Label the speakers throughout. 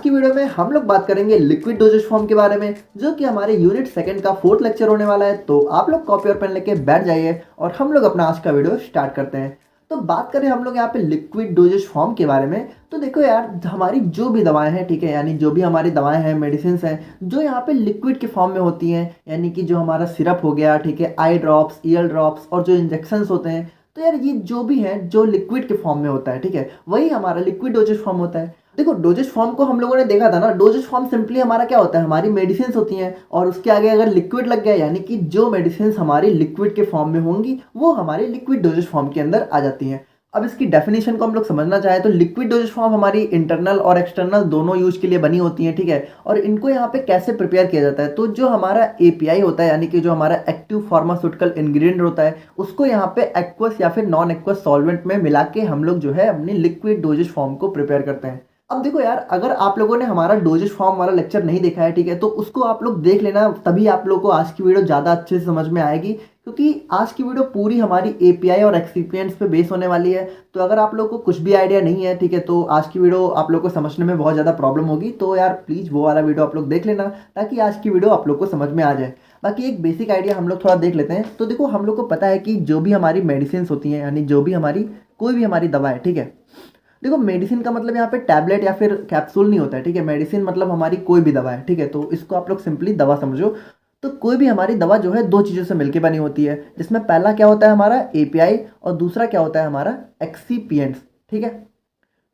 Speaker 1: की वीडियो में हम लोग बात करेंगे लिक्विड डोजेज फॉर्म के बारे में, जो कि हमारे यूनिट सेकंड का 4th लेक्चर होने वाला है। तो आप लोग कॉपी और पेन लेके बैठ जाइए और हम लोग अपना आज का वीडियो स्टार्ट करते हैं। तो बात करें हम लोग यहाँ पे लिक्विड डोजेज फॉर्म के बारे में, तो देखो यार, हमारी जो भी दवाएं हैं, ठीक है, यानी जो भी हमारी दवाएं हैं, मेडिसिन हैं, जो यहाँ पे लिक्विड के फॉर्म में होती हैं, यानी कि जो हमारा सिरप हो गया, ठीक है, आई ड्रॉप्स, ईयर ड्रॉप्स और जो इंजेक्शंस होते हैं, तो यार ये जो भी है जो लिक्विड के फॉर्म में होता है, ठीक है, वही हमारा लिक्विड डोजेज फॉर्म होता है। देखो, डोजेज फॉर्म को हम लोगों ने देखा था ना, डोजेज फॉर्म सिंपली हमारा क्या होता है, हमारी मेडिसिन होती हैं और उसके आगे अगर लिक्विड लग गया, यानी कि जो मेडिसिन हमारी लिक्विड के फॉर्म में होंगी वो हमारे लिक्विड डोजेज फॉर्म के अंदर आ जाती हैं। अब इसकी डेफिनेशन को हम लोग समझना चाहें तो लिक्विड डोजेज फॉर्म हमारी इंटरनल और एक्सटर्नल दोनों यूज के लिए बनी होती हैं, ठीक है। और इनको यहाँ पे कैसे प्रिपेयर किया जाता है, तो जो हमारा एपीआई होता है, यानी कि जो हमारा एक्टिव फार्मास्यूटिकल इंग्रेडिएंट होता है, उसको यहाँ पे एक्वस या फिर नॉन एक्वस सॉल्वेंट में मिला के हम लोग जो है अपनी लिक्विड डोजेज फॉर्म को प्रिपेयर करते हैं। अब देखो यार, अगर आप लोगों ने हमारा डोजेज फॉर्म वाला लेक्चर नहीं देखा है, ठीक है, तो उसको आप लोग देख लेना, तभी आप लोगों को आज की वीडियो ज़्यादा अच्छे से समझ में आएगी, क्योंकि आज की वीडियो पूरी हमारी एपीआई और एक्सिपिएंट्स पे बेस होने वाली है। तो अगर आप लोगों को कुछ भी आइडिया नहीं है, ठीक है, तो आज की वीडियो आप लोग को समझने में बहुत ज़्यादा प्रॉब्लम होगी। तो यार प्लीज़ वो वाला वीडियो आप लोग देख लेना, ताकि आज की वीडियो आप लोग को समझ में आ जाए। बाकी एक बेसिक आइडिया हम लोग थोड़ा देख लेते हैं। तो देखो, हम लोग को पता है कि जो भी हमारी मेडिसिन होती हैं, यानी जो भी हमारी कोई भी हमारी दवा है, ठीक है, देखो मेडिसिन का मतलब यहाँ पे टैबलेट या फिर कैप्सूल नहीं होता है, ठीक है। मेडिसिन मतलब हमारी कोई भी दवा है, ठीक है, तो इसको आप लोग सिंपली दवा समझो। तो कोई भी हमारी दवा जो है दो चीज़ों से मिलकर बनी होती है, जिसमें पहला क्या होता है हमारा एपीआई और दूसरा क्या होता है हमारा एक्सीपिएंट्स, ठीक है।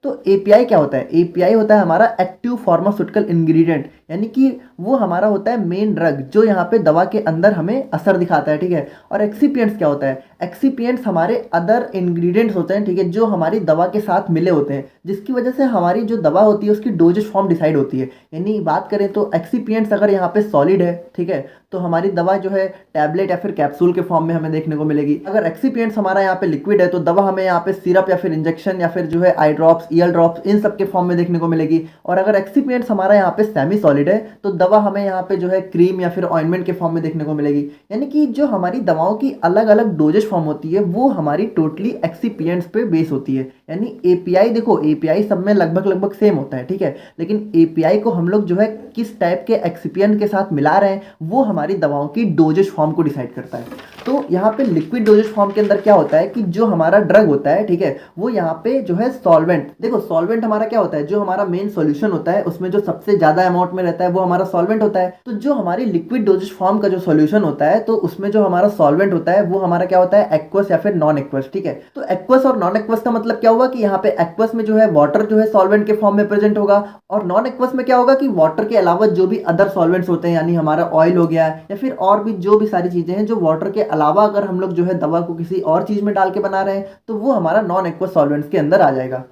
Speaker 1: तो एपीआई क्या होता है, एपीआई होता है हमारा एक्टिव फार्मास्यूटिकल इंग्रेडिएंट, यानी कि वो हमारा होता है मेन ड्रग जो यहाँ पे दवा के अंदर हमें असर दिखाता है, ठीक है। और एक्सीपिएंट्स क्या होता है, एक्सीपिएंट्स हमारे अदर इंग्रेडिएंट्स होते हैं, ठीक है, जो हमारी दवा के साथ मिले होते हैं, जिसकी वजह से हमारी जो दवा होती है उसकी डोजेज फॉर्म डिसाइड होती है। यानी बात करें तो एक्सीपिएंट्स अगर यहाँ पे सॉलिड है, ठीक है, तो हमारी दवा जो है टैबलेट या फिर कैप्सूल के फॉर्म में हमें देखने को मिलेगी। अगर एक्सीपिएंट्स हमारा यहाँ पे लिक्विड है, तो दवा हमें यहाँ पे सिरप या फिर इंजेक्शन या फिर जो है आई ड्रॉप्स, ईयर ड्रॉप्स, इन सब के फॉर्म में देखने को मिलेगी। और अगर एक्सीपिएंट्स हमारा यहाँ पे सेमी सॉलिड है, तो दवा हमें यहाँ पे जो है क्रीम या फिर ऑइंटमेंट के फॉर्म में देखने को मिलेगी। यानी कि जो हमारी दवाओं की अलग अलग डोजेज फॉर्म होती है वो हमारी टोटली एक्सीपिएंट्स पे बेस होती है। यानी एपीआई, देखो एपीआई सब में लगभग लगभग सेम होता है, ठीक है, लेकिन एपीआई को हम लोग जो है किस टाइप के एक्सिपिएंट के साथ मिला रहे हैं वो हमारी दवाओं की डोजेज फॉर्म को डिसाइड करता है। तो यहाँ पे लिक्विड डोजेज फॉर्म के अंदर क्या होता है कि जो हमारा ड्रग होता है, ठीक है, वो यहाँ पे जो है सॉल्वेंट, देखो सॉल्वेंट हमारा क्या होता है, जो हमारा मेन सॉल्यूशन होता है उसमें जो सबसे ज्यादा अमाउंट में रहता है वो हमारा सॉल्वेंट होता है। तो जो हमारी लिक्विड डोजेज फॉर्म का जो सॉल्यूशन होता है, तो उसमें जो हमारा सॉल्वेंट होता है वो हमारा क्या होता है, एक्वस या फिर नॉन एक्वस, ठीक है। तो एक्वस और नॉन एक्वस का मतलब क्या हुआ कि यहाँ पे एक्वस में जो है वाटर जो है सॉल्वेंट के फॉर्म में प्रेजेंट होगा, और नॉन एक्वस में क्या होगा कि वाटर के अलावा जो भी अदर सॉल्वेंट्स होते हैं, यानी हमारा ऑयल हो गया या फिर और भी जो भी सारी चीजें हैं जो वाटर के अलावा अगर हम लोग जो है दवा को किसी और चीज में डाल के बना रहे हैं, तो वो हमारा नॉन एक्वस सॉल्वेंट्स के अंदर आ जाएगा।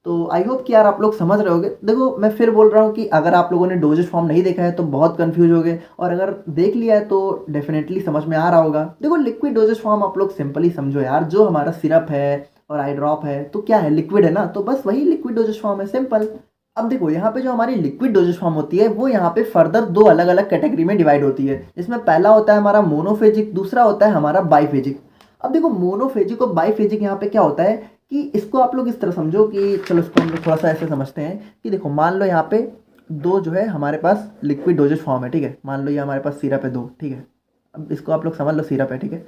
Speaker 1: तो आई होप कि यार आप लोग समझ रहे होगे। देखो मैं फिर बोल रहा हूँ कि अगर आप लोगों ने डोजेज फॉर्म नहीं देखा है तो बहुत कंफ्यूज हो गए, और अगर देख लिया है तो डेफिनेटली समझ में आ रहा होगा। देखो लिक्विड डोजेज फॉर्म आप लोग सिंपली समझो यार, जो हमारा सिरप है और आई ड्रॉप है तो क्या है, लिक्विड है ना, तो बस वही लिक्विड डोजेज फॉर्म है, सिंपल। अब देखो यहाँ पे जो हमारी लिक्विड डोजेज फॉर्म होती है वो यहाँ पे फर्दर दो अलग अलग कैटेगरी में डिवाइड होती है, जिसमें पहला होता है हमारा मोनोफेजिक, दूसरा होता है हमारा बाइफेजिक। अब देखो मोनोफेजिक और बाइफेजिक यहाँ पे क्या होता है कि इसको आप लोग इस तरह समझो कि चलो इसको हम लोग थोड़ा सा ऐसे समझते हैं कि देखो मान लो यहाँ पे दो जो है हमारे पास लिक्विड डोजेज फॉर्म है, ठीक है, मान लो ये हमारे पास सिरप है दो, ठीक है, अब इसको आप लोग समझ लो सिरप है, ठीक है।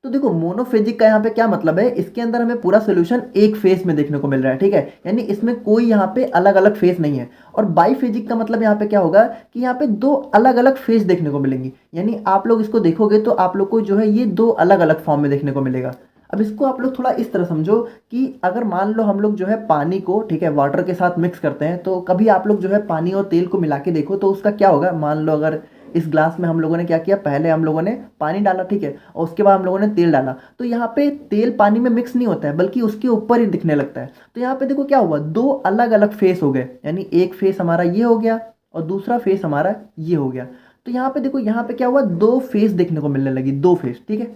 Speaker 1: तो देखो मोनोफेजिक का यहाँ पे क्या मतलब है, इसके अंदर हमें पूरा सोल्यूशन एक फेस में देखने को मिल रहा है, ठीक है, यानी इसमें कोई यहाँ पे अलग अलग फेस नहीं है। और बाइफेजिक का मतलब यहाँ पे क्या होगा कि यहाँ पे दो अलग अलग फेस देखने को मिलेंगी, यानी आप लोग इसको देखोगे तो आप लोग को जो है ये दो अलग अलग फॉर्म में देखने को मिलेगा। अब इसको आप लोग थोड़ा इस तरह समझो कि अगर मान लो हम लोग जो है पानी को, ठीक है, वाटर के साथ मिक्स करते हैं, तो कभी आप लोग जो है पानी और तेल को मिला के देखो तो उसका क्या होगा। मान लो अगर इस ग्लास में हम लोगों ने क्या किया, पहले हम लोगों ने पानी डाला, ठीक है, और उसके बाद हम लोगों ने तेल डाला, तो यहाँ पे तेल पानी में मिक्स नहीं होता है बल्कि उसके ऊपर ही दिखने लगता है। तो यहाँ पे देखो क्या हुआ, दो अलग अलग फेस हो गए, यानी एक फेस हमारा ये हो गया और दूसरा फेस हमारा ये हो गया। तो यहाँ पे देखो यहाँ पे क्या हुआ, दो फेस देखने को मिलने लगी, दो फेस, ठीक है।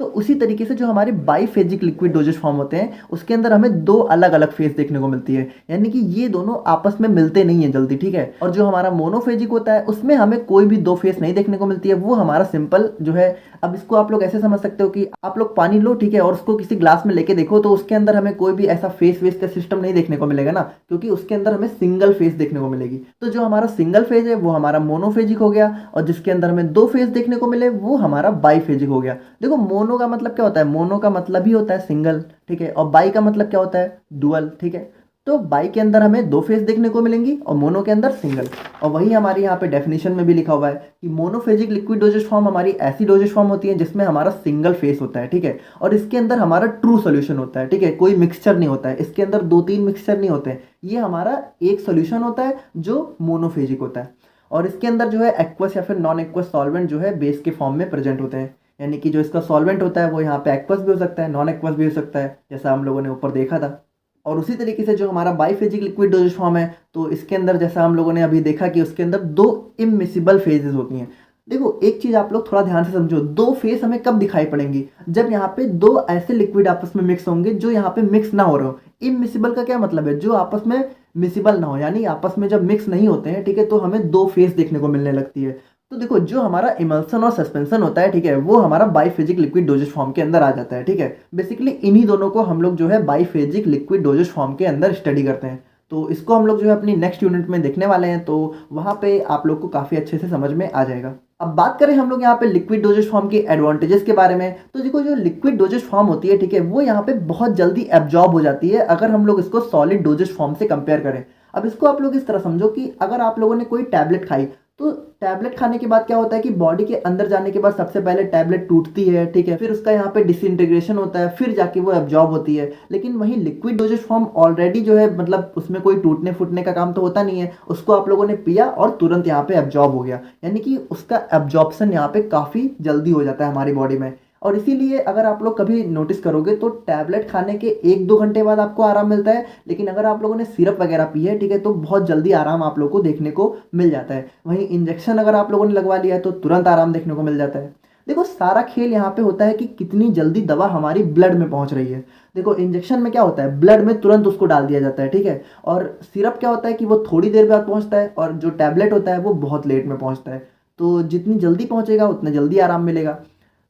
Speaker 1: तो उसी तरीके से जो हमारे बाईफेजिक लिक्विड डोजेज फॉर्म होते हैं उसके अंदर हमें दो अलग अलग फेज देखने को मिलती है, यानी कि ये दोनों आपस में मिलते नहीं है जल्दी, ठीक है। और जो हमारा मोनोफेजिक होता है उसमें हमें कोई भी दो फेज नहीं देखने को मिलती है, वो हमारा सिंपल जो है। अब इसको आप लोग ऐसे समझ सकते हो कि आप लोग पानी लो, ठीक है, और उसको किसी ग्लास में लेके देखो तो उसके अंदर हमें कोई भी ऐसा फेस वेस का सिस्टम नहीं देखने को मिलेगा ना, क्योंकि उसके अंदर हमें सिंगल फेज देखने को मिलेगी। तो जो हमारा सिंगल फेज है वो हमारा मोनोफेजिक हो गया, और जिसके अंदर हमें दो फेज देखने को मिले वो हमारा बाईफेजिक हो गया। देखो मोनो का मतलब क्या होता है, मोनो का मतलब ही होता है सिंगल, ठीक है, और बाई का मतलब क्या होता है, डुअल, ठीक है। तो बाई के अंदर हमें दो फेज देखने को मिलेंगी और मोनो के अंदर सिंगल। और वही हमारे यहाँ पे डेफिनेशन में भी लिखा हुआ है कि मोनोफेजिक लिक्विड डोजेज फॉर्म हमारी ऐसी डोजेज फॉर्म होती है जिसमें हमारा सिंगल फेज होता है, ठीक है, और इसके अंदर हमारा ट्रू सोल्यूशन होता है, ठीक है, कोई मिक्सचर नहीं होता है, इसके अंदर दो तीन मिक्सचर नहीं होते हैं, ये हमारा एक सोल्यूशन होता है जो मोनोफेजिक होता है। और इसके अंदर जो है एक्वस या फिर नॉन एक्वस सॉल्वेंट जो है बेस के फॉर्म में प्रेजेंट होते हैं, यानी कि जो इसका सॉल्वेंट होता है वो यहाँ पे एक्वस भी हो सकता है, नॉन एक्वस भी हो सकता है, जैसा हम लोगों ने ऊपर देखा था। और उसी तरीके से जो हमारा बाईफेजिक लिक्विड डोजेज फॉर्म है तो इसके अंदर जैसा हम लोगों ने अभी देखा कि उसके अंदर दो इमिसिबल फेजेस होती हैं। देखो एक चीज आप लोग थोड़ा ध्यान से समझो, दो फेस हमें कब दिखाई पड़ेंगी, जब यहाँ पे दो ऐसे लिक्विड आपस में मिक्स होंगे जो यहाँ पे मिक्स ना हो रहे हो। इमिसिबल का क्या मतलब है, जो आपस में मिसिबल ना हो, यानी आपस में जब मिक्स नहीं होते हैं, ठीक है, तो हमें दो फेस देखने को मिलने लगती है। तो देखो जो हमारा इमल्सन और सस्पेंशन होता है, ठीक है, वो हमारा बाईफेजिक लिक्विड डोजेज फॉर्म के अंदर आ जाता है, ठीक है। बेसिकली इन्हीं दोनों को हम लोग जो है बाईफेजिक लिक्विड डोजेज फॉर्म के अंदर स्टडी करते हैं। तो इसको हम लोग जो है अपनी नेक्स्ट यूनिट में देखने वाले हैं, तो वहाँ पे आप लोग को काफ़ी अच्छे से समझ में आ जाएगा। अब बात करें हम लोग यहाँ पे लिक्विड डोजेज फॉर्म के एडवांटेजेस के बारे में, तो देखो जो लिक्विड डोजेज फॉर्म होती है, ठीक है, वो यहाँ पे बहुत जल्दी एब्जॉर्ब हो जाती है अगर हम लोग इसको सॉलिड डोजेज फॉर्म से कंपेयर करें। अब इसको आप लोग इस तरह समझो कि अगर आप लोगों ने कोई टैबलेट खाई, तो टैबलेट खाने के बाद क्या होता है कि बॉडी के अंदर जाने के बाद सबसे पहले टैबलेट टूटती है, ठीक है, फिर उसका यहाँ पे डिसइंटीग्रेशन होता है, फिर जाके वो एब्जॉर्ब होती है। लेकिन वही लिक्विड डोजेज फॉर्म ऑलरेडी जो है, मतलब उसमें कोई टूटने फूटने का काम तो होता नहीं है, उसको आप लोगों ने पिया और तुरंत यहाँ पे एब्जॉर्ब हो गया, यानी कि उसका एब्जॉर्प्शन यहाँ पे काफ़ी जल्दी हो जाता है हमारी बॉडी में। और इसीलिए अगर आप लोग कभी नोटिस करोगे तो टैबलेट खाने के एक दो घंटे बाद आपको आराम मिलता है, लेकिन अगर आप लोगों ने सिरप वगैरह पी है, ठीक है, तो बहुत जल्दी आराम आप लोग को देखने को मिल जाता है। वहीं इंजेक्शन अगर आप लोगों ने लगवा लिया है तो तुरंत आराम देखने को मिल जाता है। देखो सारा खेल यहाँ पे होता है कि कितनी जल्दी दवा हमारी ब्लड में पहुंच रही है। देखो इंजेक्शन में क्या होता है, ब्लड में तुरंत उसको डाल दिया जाता है, ठीक है, और सिरप क्या होता है कि वो थोड़ी देर बाद पहुंचता है, और जो टैबलेट होता है वो बहुत लेट में पहुंचता है। तो जितनी जल्दी पहुंचेगा उतना जल्दी आराम मिलेगा।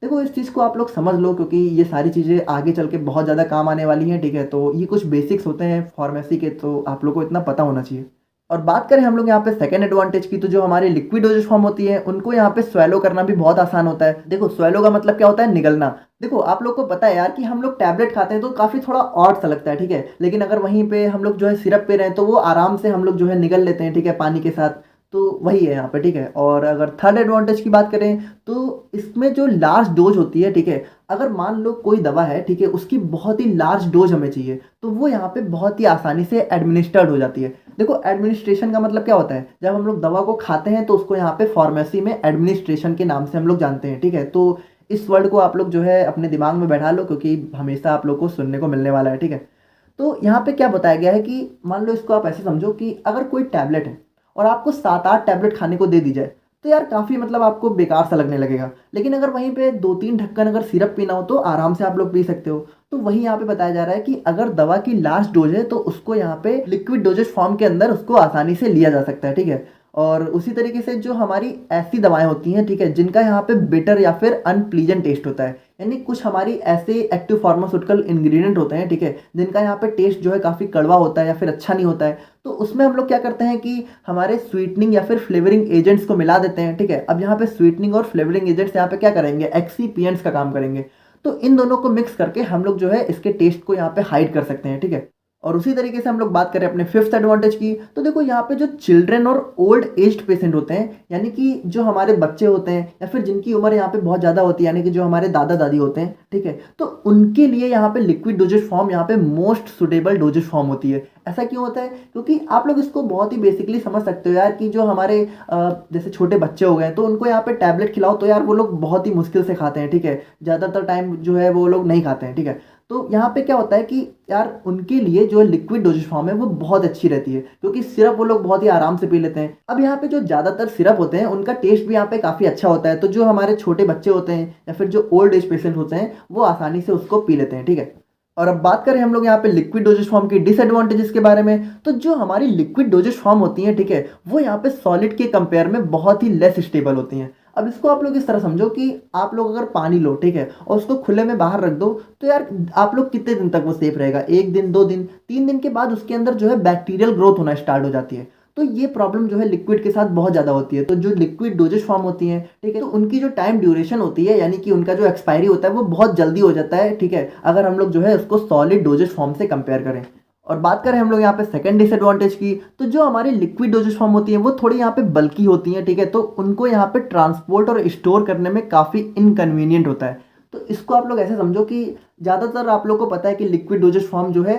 Speaker 1: देखो इस चीज़ को आप लोग समझ लो, क्योंकि ये सारी चीज़ें आगे चल के बहुत ज़्यादा काम आने वाली हैं, ठीक है। तो ये कुछ बेसिक्स होते हैं फार्मेसी के, तो आप लोग को इतना पता होना चाहिए। और बात करें हम लोग यहाँ पे सेकेंड एडवांटेज की, तो जो हमारी लिक्विड डोजेज फॉर्म होती है उनको यहाँ पे स्वेलो करना भी बहुत आसान होता है। देखो स्वेलो का मतलब क्या होता है, निगलना। देखो आप लोग को पता है यार कि हम लोग टैबलेट खाते हैं तो काफ़ी थोड़ा ऑड सा लगता है, ठीक है, लेकिन अगर वहीं पे हम लोग जो है सिरप पे रहे हैं तो वो आराम से हम लोग जो है निगल लेते हैं, ठीक है, पानी के साथ। तो वही है यहाँ पे, ठीक है। और अगर थर्ड एडवांटेज की बात करें तो इसमें जो लार्ज डोज होती है, ठीक है, अगर मान लो कोई दवा है, ठीक है, उसकी बहुत ही लार्ज डोज हमें चाहिए तो वो यहाँ पे बहुत ही आसानी से एडमिनिस्टर्ड हो जाती है। देखो एडमिनिस्ट्रेशन का मतलब क्या होता है, जब हम लोग दवा को खाते हैं तो उसको यहाँ पे फार्मेसी में एडमिनिस्ट्रेशन के नाम से हम लोग जानते हैं, ठीक है। तो इस वर्ड को आप लोग जो है अपने दिमाग में बैठा लो, क्योंकि हमेशा आप लोग को सुनने को मिलने वाला है, ठीक है। तो यहाँ पे क्या बताया गया है कि मान लो इसको आप ऐसे समझो कि अगर कोई टैबलेट है और आपको 7-8 टैबलेट खाने को दे दी जाए तो यार काफ़ी मतलब आपको बेकार सा लगने लगेगा। लेकिन अगर वहीं पे 2-3 ढक्कन अगर सिरप पीना हो तो आराम से आप लोग पी सकते हो। तो वही यहाँ पे बताया जा रहा है कि अगर दवा की लास्ट डोज है तो उसको यहाँ पे लिक्विड डोजेज फॉर्म के अंदर उसको आसानी से लिया जा सकता है, ठीक है। और उसी तरीके से जो हमारी ऐसी दवाएं होती हैं, ठीक है, जिनका यहाँ पे बिटर या फिर अनप्लीजेंट टेस्ट होता है, यानी कुछ हमारी ऐसे एक्टिव फार्मास्यूटिकल इंग्रेडिएंट होते हैं, ठीक है, जिनका यहाँ पे टेस्ट जो है काफ़ी कड़वा होता है या फिर अच्छा नहीं होता है। तो उसमें हम लोग क्या करते हैं कि हमारे स्वीटनिंग या फिर फ्लेवरिंग एजेंट्स को मिला देते हैं, ठीक है। अब यहाँ पे स्वीटनिंग और फ्लेवरिंग एजेंट्स यहाँ पे क्या करेंगे, एक्सीपियंट्स का काम करेंगे। तो इन दोनों को मिक्स करके हम लोग जो है इसके टेस्ट को यहाँ पे हाइड कर सकते हैं, ठीक है। और उसी तरीके से हम लोग बात करें अपने फिफ्थ एडवांटेज की, तो देखो यहाँ पे जो चिल्ड्रन और ओल्ड एज्ड पेशेंट होते हैं, यानी कि जो हमारे बच्चे होते हैं या फिर जिनकी उम्र यहाँ पे बहुत ज़्यादा होती है, यानी कि जो हमारे दादा दादी होते हैं, ठीक है, तो उनके लिए यहाँ पे लिक्विड डोजेज फॉर्म यहाँ पे मोस्ट सुटेबल डोजेज फॉर्म होती है। ऐसा क्यों होता है, क्योंकि आप लोग इसको बहुत ही बेसिकली समझ सकते हो यार कि जो हमारे जैसे छोटे बच्चे हो गए तो उनको यहाँ पे टैबलेट खिलाओ तो यार वो लोग बहुत ही मुश्किल से खाते हैं, ठीक है, ज़्यादातर टाइम जो है वो लोग नहीं खाते हैं, ठीक है। तो यहाँ पे क्या होता है कि यार उनके लिए जो लिक्विड डोजेज फॉर्म है वो बहुत अच्छी रहती है, क्योंकि सिरप वो लोग बहुत ही आराम से पी लेते हैं। अब यहाँ पे जो ज़्यादातर सिरप होते हैं उनका टेस्ट भी यहाँ पे काफ़ी अच्छा होता है, तो जो हमारे छोटे बच्चे होते हैं या फिर जो ओल्ड एज पेशेंट होते हैं वो आसानी से उसको पी लेते हैं, ठीक है। और अब बात करें हम लोग यहाँ पे लिक्विड डोजेज फॉर्म की डिसएडवांटेजेस के बारे में, तो जो हमारी लिक्विड डोजेज फॉर्म होती हैं, ठीक है, वो यहाँ पे सॉलिड के कंपेयर में बहुत ही लेस स्टेबल होती हैं। अब इसको आप लोग इस तरह समझो कि आप लोग अगर पानी लो, ठीक है, और उसको खुले में बाहर रख दो, तो यार आप लोग कितने दिन तक वो सेफ रहेगा? 1 दिन, 2 दिन, 3 दिन के बाद उसके अंदर जो है बैक्टीरियल ग्रोथ होना स्टार्ट हो जाती है। तो ये प्रॉब्लम जो है लिक्विड के साथ बहुत ज़्यादा होती है। तो जो लिक्विड डोजेज फॉर्म होती हैं, ठीक है, तो उनकी जो टाइम ड्यूरेशन होती है, यानी कि उनका जो एक्सपायरी होता है वो बहुत जल्दी हो जाता है, ठीक है, अगर हम लोग जो है उसको सॉलिड डोजेज फॉर्म से कंपेयर करें। और बात करें हम लोग यहाँ पे सेकंड डिसएडवांटेज की, तो जो हमारी लिक्विड डोजेज फॉर्म होती है वो थोड़ी यहाँ पे बल्की होती हैं, ठीक है, तो उनको यहाँ पे ट्रांसपोर्ट और स्टोर करने में काफ़ी इनकन्वीनियंट होता है। तो इसको आप लोग ऐसे समझो कि ज़्यादातर आप लोग को पता है कि लिक्विड डोजेज फॉर्म जो है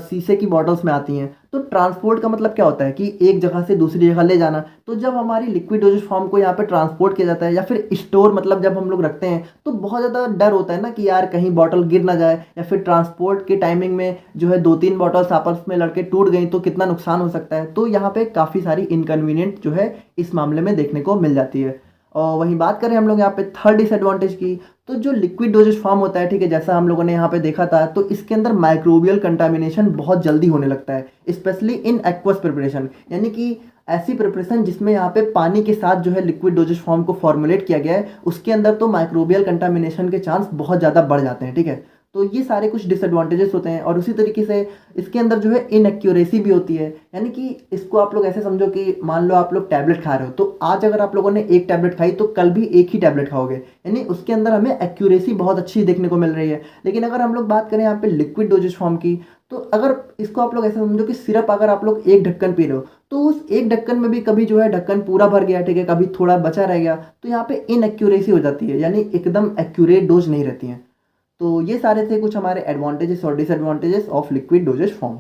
Speaker 1: शीशे की बॉटल्स में आती हैं। तो ट्रांसपोर्ट का मतलब क्या होता है कि एक जगह से दूसरी जगह ले जाना। तो जब हमारी लिक्विड डोजेज फॉर्म को यहाँ पे ट्रांसपोर्ट किया जाता है या फिर स्टोर, मतलब जब हम लोग रखते हैं, तो बहुत ज़्यादा डर होता है ना कि यार कहीं बॉटल गिर ना जाए, या फिर ट्रांसपोर्ट के टाइमिंग में जो है 2-3 बॉटल्स आपस में लड़के टूट गई तो कितना नुकसान हो सकता है। तो यहाँ पे काफ़ी सारी इनकन्वीनियंट जो है इस मामले में देखने को मिल जाती है। और वहीं बात करें हम लोग यहाँ पे थर्ड डिसएडवांटेज की, तो जो लिक्विड डोजेज फॉर्म होता है, ठीक है, जैसा हम लोगों ने यहाँ पे देखा था, तो इसके अंदर माइक्रोबियल कंटामिनेशन बहुत जल्दी होने लगता है, स्पेशली इन एक्वस प्रिपरेशन, यानी कि ऐसी प्रिपरेशन जिसमें यहाँ पे पानी के साथ जो है लिक्विड डोजेज फॉर्म को फॉर्मुलेट किया गया है, उसके अंदर तो माइक्रोबियल कंटामिनेशन के चांस बहुत ज़्यादा बढ़ जाते हैं, ठीक है। तो ये सारे कुछ डिसएडवांटेजेस होते हैं। और उसी तरीके से इसके अंदर जो है इनएक्यूरेसी भी होती है, यानी कि इसको आप लोग ऐसे समझो कि मान लो आप लोग टैबलेट खा रहे हो, तो आज अगर आप लोगों ने एक टैबलेट खाई तो कल भी एक ही टैबलेट खाओगे, यानी उसके अंदर हमें एक्यूरेसी बहुत अच्छी देखने को मिल रही है। लेकिन अगर हम लोग बात करें यहाँ पे लिक्विड डोजेज फॉर्म की, तो अगर इसको आप लोग ऐसे समझो कि सिर्फ अगर आप लोग एक ढक्कन पी रहे हो, तो उस एक ढक्कन में भी कभी जो है ढक्कन पूरा भर गया, ठीक है, कभी थोड़ा बचा रह गया, तो यहाँ पे इनएक्यूरेसी हो जाती है, यानी एकदम एक्यूरेट डोज नहीं रहती है। तो ये सारे थे कुछ हमारे एडवांटेजेस और disadvantages of liquid doses form.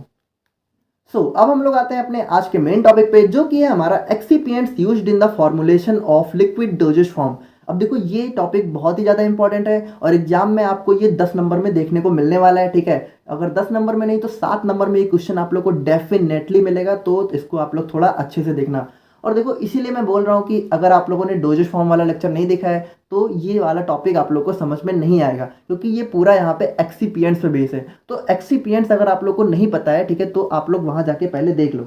Speaker 1: अब हम लोग आते हैं अपने आज के मेन टॉपिक पे, जो कि है हमारा excipients used in the formulation of liquid doses form. अब देखो ये टॉपिक बहुत ही ज़्यादा इंपॉर्टेंट है और एग्जाम में आपको ये 10 नंबर में देखने को मिलने वाला है, ठीक है। अगर 10 नंबर में नहीं तो 7 नंबर में ये क्वेश्चन आप लोग को डेफिनेटली मिलेगा, तो इसको आप लोग थोड़ा अच्छे से देखना। और देखो इसीलिए मैं बोल रहा हूँ कि अगर आप लोगों ने डोजेज फॉर्म वाला लेक्चर नहीं देखा है तो ये वाला टॉपिक आप लोग को समझ में नहीं आएगा, क्योंकि ये पूरा यहाँ पे एक्सिपिएंट्स पे बेस है। तो एक्सिपिएंट्स अगर आप लोग को नहीं पता है, ठीक है, तो आप लोग वहाँ जाके पहले देख लो।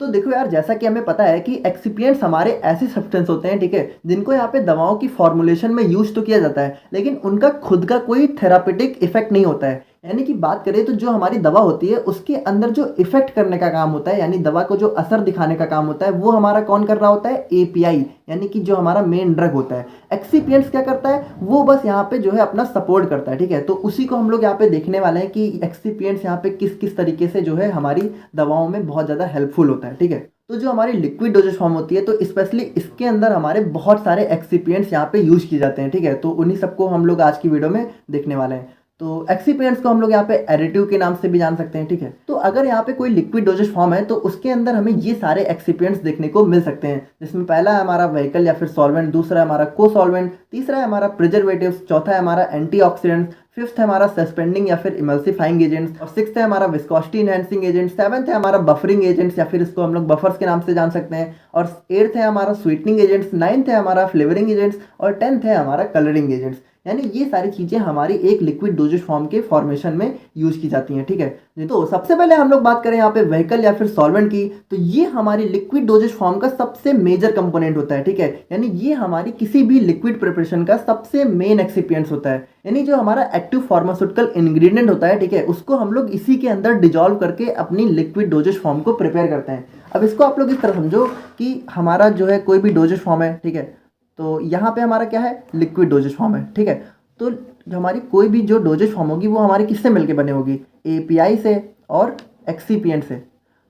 Speaker 1: तो देखो यार, जैसा कि हमें पता है कि एक्सिपिएंट्स हमारे ऐसे सब्सटेंस होते हैं, ठीक है, जिनको यहाँ पे दवाओं की फॉर्मुलेशन में यूज तो किया जाता है, लेकिन उनका खुद का कोई थेरापेटिक इफेक्ट नहीं होता है। यानी कि बात करें तो जो हमारी दवा होती है उसके अंदर जो इफेक्ट करने का काम होता है, यानी दवा को जो असर दिखाने का काम होता है, वो हमारा कौन कर रहा होता है? एपीआई, यानी कि जो हमारा मेन ड्रग होता है। एक्सिपिएंट्स क्या करता है? वो बस यहाँ पे जो है अपना सपोर्ट करता है, ठीक है। तो उसी को हम लोग यहाँ पे देखने वाले हैं कि एक्सिपिएंट्स यहाँ पे किस किस तरीके से जो है हमारी दवाओं में बहुत ज़्यादा हेल्पफुल होता है, ठीक है। तो जो हमारी लिक्विड डोजेज फॉर्म होती है, तो स्पेशली इसके अंदर हमारे बहुत सारे एक्सिपिएंट्स यहाँ पे यूज किए जाते हैं, ठीक है। तो उन्हीं सबको हम लोग आज की वीडियो में देखने वाले हैं। तो एक्सिपिएंट्स को हम लोग यहाँ पे एडिटिव के नाम से भी जान सकते हैं, ठीक है। तो अगर यहाँ पे कोई लिक्विड डोजेज फॉर्म है तो उसके अंदर हमें ये सारे एक्सिपिएंट्स देखने को मिल सकते हैं, जिसमें पहला है हमारा व्हीकल या फिर सॉल्वेंट, दूसरा है हमारा को सॉल्वेंट, तीसरा है हमारा प्रिजर्वेटिव्स, चौथा है हमारा एंटीऑक्सीडेंट्स, फिफ्थ है हमारा सस्पेंडिंग या फिर इमल्सिफाइंग एजेंट्स, और सिक्स्थ है हमारा विस्कोसिटी इनहेंसिंग एजेंट, सेवंथ है हमारा बफरिंग एजेंट्स या फिर इसको हम लोग बफर्स के नाम से जान सकते हैं, और एट्थ है हमारा स्वीटनिंग एजेंट्स, नाइन्थ है हमारा फ्लेवरिंग एजेंट्स, और 10th है हमारा कलरिंग एजेंट्स। यानी ये सारी चीज़ें हमारी एक लिक्विड डोजेज फॉर्म के फॉर्मेशन में यूज की जाती हैं, ठीक है। तो सबसे पहले हम लोग बात करें यहाँ पे व्हीकल या फिर सॉल्वेंट की, तो ये हमारी लिक्विड डोजेज फॉर्म का सबसे मेजर कंपोनेंट होता है, ठीक है। यानी ये हमारी किसी भी लिक्विड प्रिपरेशन का सबसे मेन एक्सिपिएंट्स होता है, यानी जो हमारा एक्टिव फार्मास्यूटिकल इंग्रेडिएंट होता है, ठीक है, उसको हम लोग इसी के अंदर डिजॉल्व करके अपनी लिक्विड डोजेज फॉर्म को प्रिपेयर करते हैं। अब इसको आप लोग इस तरह समझो कि हमारा जो है कोई भी डोजेज फॉर्म है, ठीक है, तो यहाँ पे हमारा क्या है? लिक्विड डोजेज फॉर्म है, ठीक है। तो जो हमारी कोई भी जो डोजेज फॉर्म होगी वो हमारी किससे मिलके बने होगी? एपीआई से और एक्सिपिएंट से।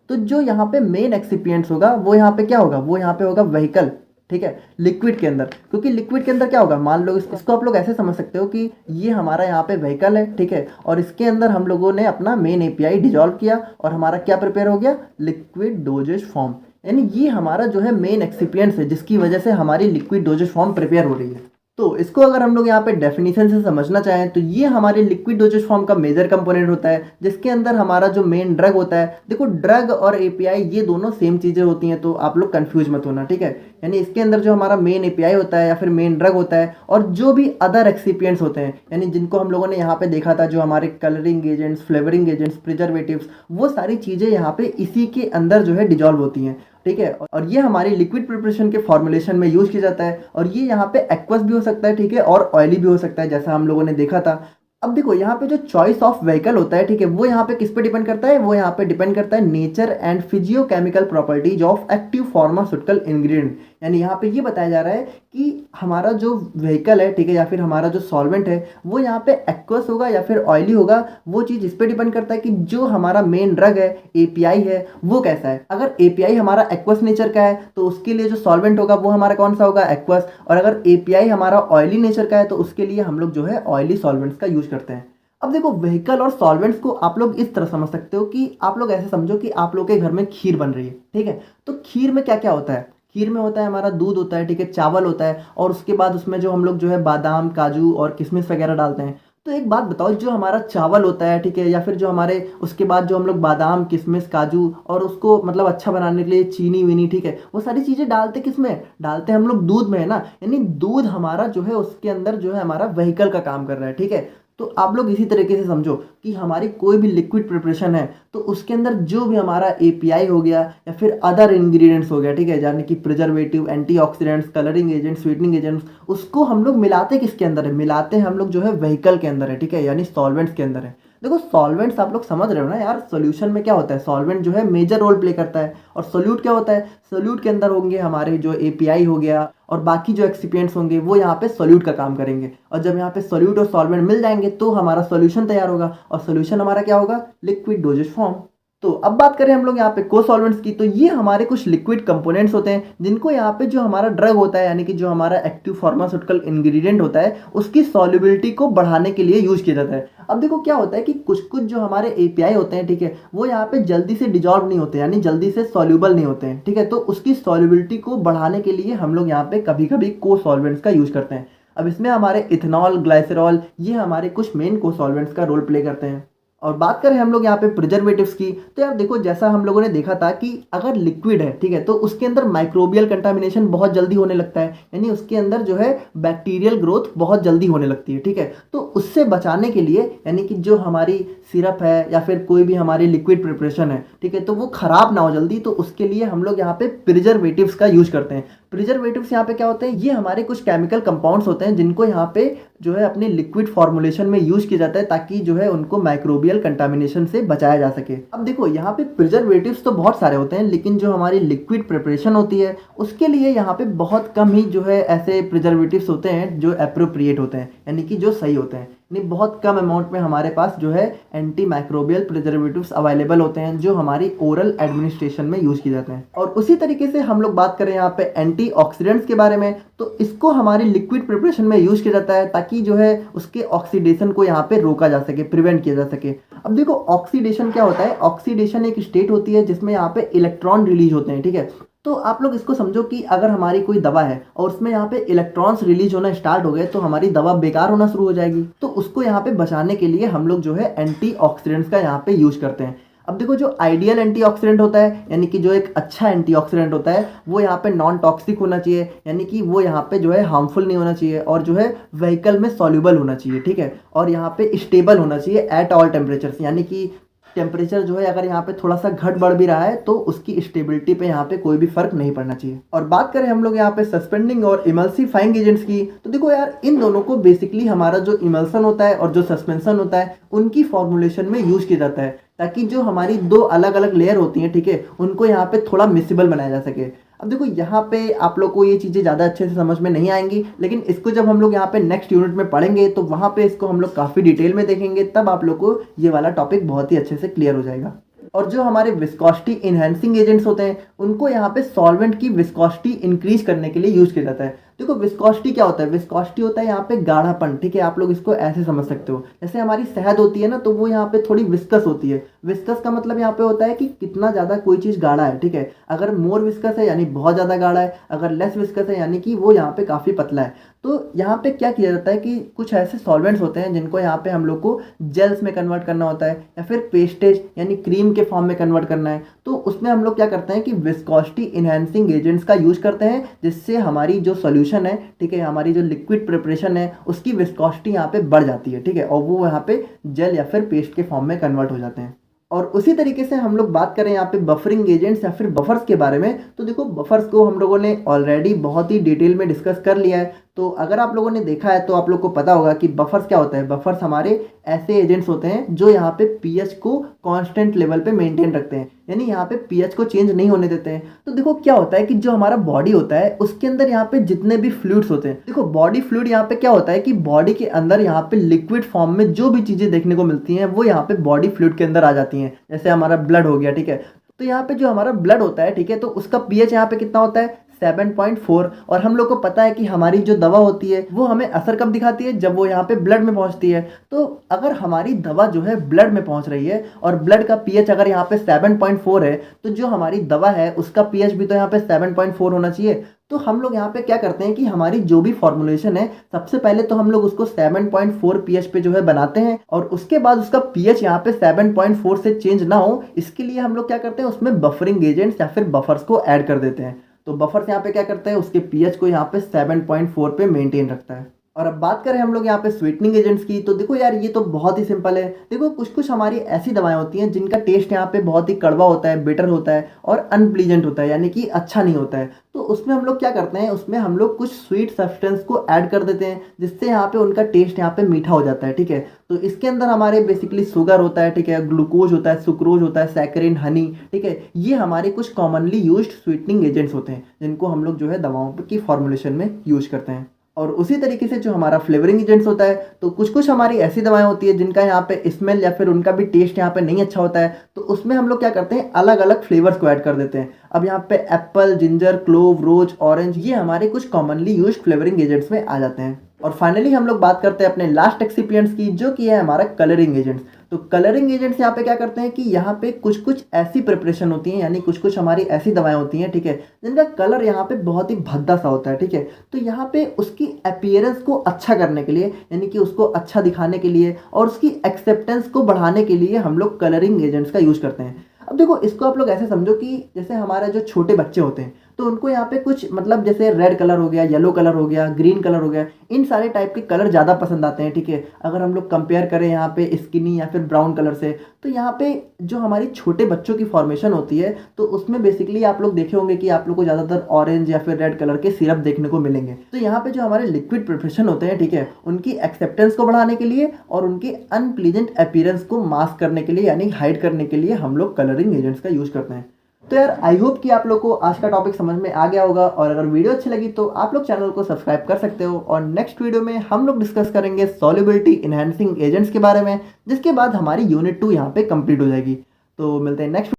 Speaker 1: तो जो यहाँ पे मेन एक्सिपिएंट्स होगा वो यहाँ पे क्या होगा? वो यहाँ पे होगा व्हीकल, ठीक है, लिक्विड के अंदर। क्योंकि लिक्विड के अंदर क्या होगा? मान लो इसको आप लोग ऐसे समझ सकते हो कि ये हमारा यहाँ पे व्हीकल है, ठीक है, और इसके अंदर हम लोगों ने अपना मेन एपीआई डिजॉल्व किया और हमारा क्या प्रिपेयर हो गया? Liquid doses form. यानी ये हमारा जो है मेन एक्सिपिएंट्स है जिसकी वजह से हमारी लिक्विड डोजेज फॉर्म प्रिपेयर हो रही है। तो इसको अगर हम लोग यहाँ पे डेफिनेशन से समझना चाहें तो ये हमारे लिक्विड डोजेज फॉर्म का मेजर कंपोनेंट होता है, जिसके अंदर हमारा जो मेन ड्रग होता है, देखो ड्रग और एपीआई ये दोनों सेम चीज़ें होती हैं, तो आप लोग कंफ्यूज मत होना, ठीक है। यानी इसके अंदर जो हमारा मेन एपीआई होता है या फिर मेन ड्रग होता है, और जो भी अदर एक्सिपिएंट्स होते हैं, यानी जिनको हम लोगों ने यहाँ पे देखा था, जो हमारे colouring agents, flavouring agents, preservatives, वो सारी चीज़ें यहाँ पे इसी के अंदर जो है डिजॉल्व होती हैं, ठीक है। और ये हमारी लिक्विड प्रिपरेशन के फॉर्मुलेशन में यूज किया जाता है, और ये यहाँ पे एक्वस भी हो सकता है, ठीक है, और ऑयली भी हो सकता है, जैसा हम लोगों ने देखा था। अब देखो यहाँ पे जो चॉइस ऑफ व्हीकल होता है, ठीक है, वो यहाँ पे किस पे डिपेंड करता है, वो यहाँ पे डिपेंड करता है nature and physiochemical properties of active pharmaceutical ingredient. यानी यहाँ पे ये बताया जा रहा है कि हमारा जो व्हीकल है, ठीक है, या फिर हमारा जो सॉल्वेंट है, वो यहाँ पे एक्वस होगा या फिर ऑयली होगा, वो चीज़ इस पे डिपेंड करता है कि जो हमारा मेन ड्रग है, एपीआई है, वो कैसा है। अगर एपीआई हमारा एक्वस नेचर का है तो उसके लिए जो सॉल्वेंट होगा वो हमारा कौन सा होगा, एक्वस। और अगर एपीआई हमारा ऑयली नेचर का है तो उसके लिए हम लोग जो है ऑयली सॉल्वेंट्स का यूज करते हैं। अब देखो व्हीकल और सॉल्वेंट्स को आप लोग इस तरह समझ सकते हो कि आप लोग ऐसे समझो कि आप लोग के घर में खीर बन रही है, ठीक है। तो खीर में क्या क्या होता है, खीर में होता है हमारा दूध होता है, ठीक है, चावल होता है, और उसके बाद उसमें जो हम लोग जो है बादाम, काजू और किशमिश वगैरह डालते हैं। तो एक बात बताओ, जो हमारा चावल होता है, ठीक है, या फिर जो हमारे उसके बाद जो हम लोग बादाम, किशमिश, काजू और उसको मतलब अच्छा बनाने के लिए चीनी वीनी, ठीक है, वो सारी चीज़ें डालते किस में, डालते हम लोग दूध में, है ना। यानी दूध हमारा जो है उसके अंदर जो है हमारा व्हीकल का काम कर रहा है, ठीक है। तो आप लोग इसी तरीके से समझो कि हमारी कोई भी लिक्विड प्रिपरेशन है तो उसके अंदर जो भी हमारा एपीआई हो गया या फिर अदर इंग्रेडिएंट्स हो गया, ठीक है, यानी कि preservative, antioxidants, colouring agents, sweetening agents, उसको हम लोग मिलाते किसके अंदर है, मिलाते हैं हम लोग जो है व्हीकल के अंदर है, ठीक है, यानी सॉल्वेंट्स के अंदर है। देखो सॉल्वेंट्स आप लोग समझ रहे हो ना यार, सॉल्यूशन में क्या होता है, सॉल्वेंट जो है मेजर रोल प्ले करता है, और सोल्यूट क्या होता है, सोल्यूट के अंदर होंगे हमारे जो एपीआई हो गया और बाकी जो एक्सिपिएंट्स होंगे वो यहाँ पे सोल्यूट का काम करेंगे, और जब यहाँ पे सोल्यूट और सॉल्वेंट मिल जाएंगे तो हमारा सॉल्यूशन तैयार होगा, और सॉल्यूशन हमारा क्या होगा, लिक्विड डोजेज फॉर्म। तो अब बात करें हम लोग यहाँ पे को सॉल्वेंट्स की, तो ये हमारे कुछ लिक्विड कंपोनेंट्स होते हैं जिनको यहाँ पे जो हमारा ड्रग होता है, यानी कि जो हमारा एक्टिव फार्मास्यूटिकल इंग्रेडिएंट होता है, उसकी सॉल्युबिलिटी को बढ़ाने के लिए यूज किया जाता है। अब देखो क्या होता है कि कुछ कुछ जो हमारे एपीआई होते हैं, ठीक है, वो यहाँ पे जल्दी से डिजॉल्व नहीं होते, यानी जल्दी से सॉल्युबल नहीं होते हैं, ठीक है। तो उसकी सॉल्युबिलिटी को बढ़ाने के लिए हम लोग यहाँ पे कभी कभी को सॉल्वेंट्स का यूज करते हैं। अब इसमें हमारे इथेनॉल, ग्लाइसरॉल, ये हमारे कुछ मेन को सॉल्वेंट्स का रोल प्ले करते हैं। और बात करें हम लोग यहाँ पे प्रिजर्वेटिव्स की, तो यार देखो जैसा हम लोगों ने देखा था कि अगर लिक्विड है, ठीक है, तो उसके अंदर माइक्रोबियल कंटामिनेशन बहुत जल्दी होने लगता है, यानी उसके अंदर जो है बैक्टीरियल ग्रोथ बहुत जल्दी होने लगती है, ठीक है। तो उससे बचाने के लिए, यानी कि जो हमारी सिरप है या फिर कोई भी हमारी लिक्विड प्रिपरेशन है, ठीक है, तो वो खराब ना हो जल्दी, तो उसके लिए हम लोग यहाँ पे प्रिजर्वेटिव्स का यूज करते हैं। प्रिजर्वेटिव्स यहाँ पे क्या होते हैं, ये हमारे कुछ केमिकल कंपाउंड्स होते हैं जिनको यहाँ पे जो है अपने लिक्विड फॉर्मुलेशन में यूज किया जाता है, ताकि जो है उनको माइक्रोबियल कंटामिनेशन से बचाया जा सके। अब देखो यहाँ पे प्रिजर्वेटिव्स तो बहुत सारे होते हैं, लेकिन जो हमारी लिक्विड प्रिपरेशन होती है उसके लिए यहाँ पे बहुत कम ही जो है ऐसे प्रिजर्वेटिव्स होते हैं जो एप्रोप्रिएट होते हैं, यानी कि जो सही होते हैं। यानी बहुत कम अमाउंट में हमारे पास जो है एंटी माइक्रोबियल प्रिजर्वेटिव्स अवेलेबल होते हैं जो हमारी ओरल एडमिनिस्ट्रेशन में यूज किए जाते हैं। और उसी तरीके से हम लोग बात करें यहाँ पे एंटीऑक्सीडेंट्स के बारे में, तो इसको हमारी लिक्विड प्रिपरेशन में यूज किया जाता है ताकि जो है उसके ऑक्सीडेशन को यहाँ पे रोका जा सके, प्रिवेंट किया जा सके। अब देखो ऑक्सीडेशन क्या होता है, ऑक्सीडेशन एक स्टेट होती है जिसमें यहाँ पे इलेक्ट्रॉन रिलीज होते हैं, ठीक है। तो आप लोग इसको समझो कि अगर हमारी कोई दवा है और उसमें यहाँ पे इलेक्ट्रॉन्स रिलीज होना स्टार्ट हो गए तो हमारी दवा बेकार होना शुरू हो जाएगी। तो उसको यहाँ पे बचाने के लिए हम लोग जो है एंटीऑक्सीडेंट्स का यहाँ पे यूज करते हैं। अब देखो जो आइडियल एंटीऑक्सीडेंट होता है, यानी कि जो एक अच्छा एंटीऑक्सीडेंट होता है, वो यहाँ पे नॉन टॉक्सिक होना चाहिए, यानी कि वो यहाँ पे जो है हार्मफुल नहीं होना चाहिए, और जो है व्हीकल में सॉल्युबल होना चाहिए, ठीक है, और यहाँ पे स्टेबल होना चाहिए एट ऑल टेम्परेचर्स, यानी कि टेम्परेचर जो है अगर यहाँ पे थोड़ा सा घट बढ़ भी रहा है तो उसकी स्टेबिलिटी पे यहाँ पे कोई भी फर्क नहीं पड़ना चाहिए। और बात करें हम लोग यहाँ पे सस्पेंडिंग और इमल्सिफाइंग एजेंट्स की, तो देखो यार इन दोनों को बेसिकली हमारा जो इमल्सन होता है और जो सस्पेंशन होता है उनकी फॉर्मुलेशन में यूज किया जाता है, ताकि जो हमारी दो अलग अलग लेयर होती हैं, ठीक है, उनको यहाँ पे थोड़ा मिसिबल बनाया जा सके। अब देखो यहाँ पे आप लोग को ये चीज़ें ज़्यादा अच्छे से समझ में नहीं आएंगी, लेकिन इसको जब हम लोग यहाँ पे नेक्स्ट यूनिट में पढ़ेंगे तो वहाँ पे इसको हम लोग काफ़ी डिटेल में देखेंगे, तब आप लोग को ये वाला टॉपिक बहुत ही अच्छे से क्लियर हो जाएगा। और जो हमारे विस्कोसिटी इनहेंसिंग एजेंट्स होते हैं उनको यहाँ पे सॉल्वेंट की विस्कोसिटी इंक्रीज करने के लिए यूज किया जाता है। देखो विस्कोसिटी क्या होता है, विस्कोसिटी होता है यहाँ पे गाढ़ापन, ठीक है, आप लोग इसको ऐसे समझ सकते हो, जैसे हमारी शहद होती है ना, तो वो यहाँ पे थोड़ी विस्कस होती है, विस्कस का मतलब यहाँ पे होता है कि कितना ज़्यादा कोई चीज़ गाढ़ा है, ठीक है। अगर मोर विस्कस है यानी बहुत ज़्यादा गाढ़ा है, अगर लेस विस्कस है यानी कि वो यहाँ पे काफ़ी पतला है। तो यहाँ पे क्या किया जाता है कि कुछ ऐसे सॉल्वेंट्स होते हैं जिनको यहाँ पे हम लोग को जेल्स में कन्वर्ट करना होता है या फिर पेस्टेज यानी क्रीम के फॉर्म में कन्वर्ट करना है। तो उसमें हम लोग क्या करते हैं कि विस्कोसिटी इन्हेंसिंग एजेंट्स का यूज करते हैं, जिससे हमारी जो सॉल्यूशन है, ठीक है, हमारी जो लिक्विड प्रिपरेशन है उसकी विस्कोसिटी यहाँ पे बढ़ जाती है, ठीक है, और वो यहाँ पे जेल या फिर पेस्ट के फॉर्म में कन्वर्ट हो जाते हैं। और उसी तरीके से हम लोग बात करें यहाँ पे बफरिंग एजेंट्स या फिर बफर्स के बारे में, तो देखो बफर्स को हम लोगों ने ऑलरेडी बहुत ही डिटेल में डिस्कस कर लिया है। तो अगर आप लोगों ने देखा है तो आप लोग को पता होगा कि बफर्स क्या होता है। बफर्स हमारे ऐसे एजेंट्स होते हैं जो यहाँ पे पीएच को कांस्टेंट लेवल पे मेंटेन रखते हैं, यानी यहाँ पे पीएच को चेंज नहीं होने देते हैं। तो देखो क्या होता है कि जो हमारा बॉडी होता है उसके अंदर यहाँ पे जितने भी फ्लूइड्स होते हैं, देखो बॉडी फ्लूइड यहाँ पे क्या होता है कि बॉडी के अंदर यहाँ पे लिक्विड फॉर्म में जो भी चीज़ें देखने को मिलती हैं वो यहाँ पे बॉडी फ्लूइड के अंदर आ जाती हैं। जैसे हमारा ब्लड हो गया, ठीक है, तो यहाँ पे जो हमारा ब्लड होता है, ठीक है, तो उसका पीएच यहाँ पे कितना होता है 7.4। और हम लोग को पता है कि हमारी जो दवा होती है वो हमें असर कब दिखाती है, जब वो यहाँ पे ब्लड में पहुँचती है। तो अगर हमारी दवा जो है ब्लड में पहुँच रही है और ब्लड का पीएच अगर यहाँ पे 7.4 है, तो जो हमारी दवा है उसका पीएच भी तो यहाँ पे 7.4 होना चाहिए। तो हम लोग यहाँ पे क्या करते हैं कि हमारी जो भी फॉर्मुलेशन है सबसे पहले तो हम लोग उसको 7.4 पीएच पे जो है बनाते हैं, और उसके बाद उसका पीएच यहाँ पे 7.4 से चेंज ना हो इसके लिए हम लोग क्या करते हैं उसमें बफरिंग एजेंट्स या फिर बफर्स को ऐड कर देते हैं। तो बफर्स यहाँ पे क्या करते हैं उसके पीएच को यहाँ पे 7.4 पे मेंटेन रखता है। और अब बात करें हम लोग यहाँ पे स्वीटनिंग एजेंट्स की, तो देखो यार ये तो बहुत ही सिंपल है। देखो कुछ कुछ हमारी ऐसी दवाएं होती हैं जिनका टेस्ट यहाँ पे बहुत ही कड़वा होता है, बिटर होता है और अनप्लीजेंट होता है, यानी कि अच्छा नहीं होता है। तो उसमें हम लोग क्या करते हैं, उसमें हम लोग कुछ स्वीट सब्सटेंस को ऐड कर देते हैं जिससे यहाँ पे उनका टेस्ट यहाँ पे मीठा हो जाता है, ठीक है। तो इसके अंदर हमारे बेसिकली शुगर होता है, ठीक है, ग्लूकोज होता है, सुक्रोज होता है, सैकरिन, हनी, ठीक है, ये हमारे कुछ कॉमनली यूज्ड स्वीटनिंग एजेंट्स होते हैं जिनको हम लोग जो है दवाओं की फॉर्मुलेशन में यूज करते हैं। और उसी तरीके से जो हमारा फ्लेवरिंग एजेंट्स होता है, तो कुछ कुछ हमारी ऐसी दवाएं होती है जिनका यहाँ पे स्मेल या फिर उनका भी टेस्ट यहाँ पे नहीं अच्छा होता है, तो उसमें हम लोग क्या करते हैं अलग अलग फ्लेवर्स को ऐड कर देते हैं। अब यहाँ पे एप्पल, जिंजर, क्लोव, रोज, ऑरेंज, ये हमारे कुछ कॉमनली यूज्ड फ्लेवरिंग एजेंट्स में आ जाते हैं। और फाइनली हम लोग बात करते हैं अपने लास्ट एक्सिपिएंट्स की, जो कि है हमारा कलरिंग एजेंट्स। तो कलरिंग एजेंट्स यहाँ पे क्या करते हैं कि यहाँ पे कुछ कुछ ऐसी प्रिपरेशन होती है, यानी कुछ कुछ हमारी ऐसी दवाएं होती हैं, ठीक है, जिनका कलर यहाँ पे बहुत ही भद्दा सा होता है, ठीक है। तो यहाँ पे उसकी अपीयरेंस को अच्छा करने के लिए, यानी कि उसको अच्छा दिखाने के लिए और उसकी एक्सेप्टेंस को बढ़ाने के लिए हम लोग कलरिंग एजेंट्स का यूज करते हैं। अब देखो इसको आप लोग ऐसे समझो कि जैसे हमारे जो छोटे बच्चे होते हैं तो उनको यहाँ पे कुछ मतलब जैसे रेड कलर हो गया, येलो कलर हो गया, ग्रीन कलर हो गया, इन सारे टाइप के कलर ज़्यादा पसंद आते हैं, ठीक है। अगर हम लोग कंपेयर करें यहाँ पे स्किनी या फिर ब्राउन कलर से, तो यहाँ पे जो हमारी छोटे बच्चों की फॉर्मेशन होती है तो उसमें बेसिकली आप लोग देखे होंगे कि आप लोग को ज़्यादातर ऑरेंज या फिर रेड कलर के सिरप देखने को मिलेंगे। तो यहाँ पे जो हमारे लिक्विड प्रिपरेशन होते हैं, ठीक है, उनकी एक्सेप्टेंस को बढ़ाने के लिए और उनके अनप्लीजेंट अपीयरेंस को मास्क करने के लिए यानी हाइड करने के लिए हम लोग कलरिंग एजेंट्स का यूज करते हैं। तो यार आई होप कि आप लोग को आज का टॉपिक समझ में आ गया होगा, और अगर वीडियो अच्छी लगी तो आप लोग चैनल को सब्सक्राइब कर सकते हो। और नेक्स्ट वीडियो में हम लोग डिस्कस करेंगे सॉल्युबिलिटी इनहैंसिंग एजेंट्स के बारे में, जिसके बाद हमारी यूनिट 2 यहाँ पे कंप्लीट हो जाएगी। तो मिलते हैं नेक्स्ट